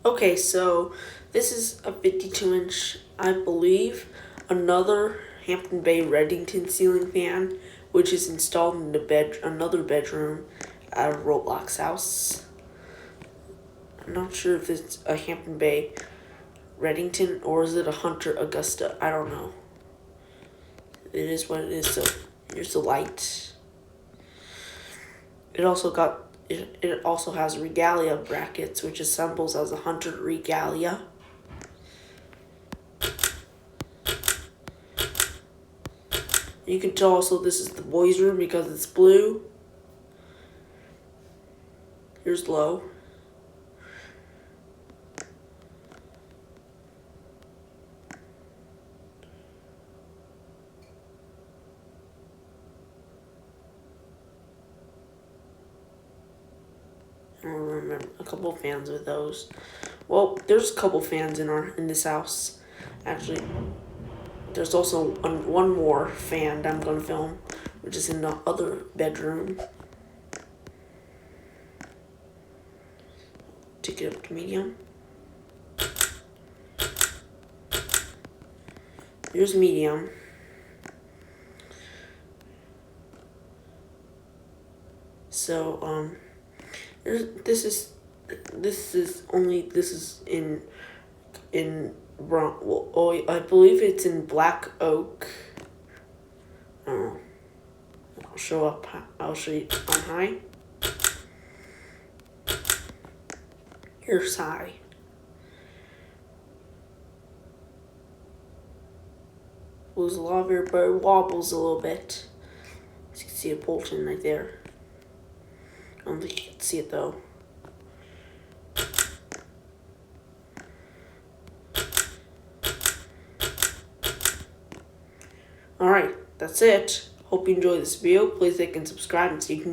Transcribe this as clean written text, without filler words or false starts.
Okay, so this is a 52-inch, I believe, another Hampton Bay Redington ceiling fan, which is installed in another bedroom at a Roblox house. I'm not sure if it's a Hampton Bay Redington or is it a Hunter Augusta. I don't know. It is what it is. So here's the light. It also has regalia brackets, which assembles as a Hunter regalia. You can tell also this is the boys' room because it's blue. Here's low. I don't remember a couple of fans with those. Well, there's a couple fans in this house. Actually, there's also one more fan that I'm gonna film, which is in the other bedroom. Take it up to medium. Here's medium. So this is in brown. Well, oh, I believe it's in black oak. I'll show you on high. Here's high. Lose a lot of air, but it wobbles a little bit. As you can see a Bolton right there. I don't think you can see it though. Alright, that's it. Hope you enjoyed this video. Please like and subscribe and see you can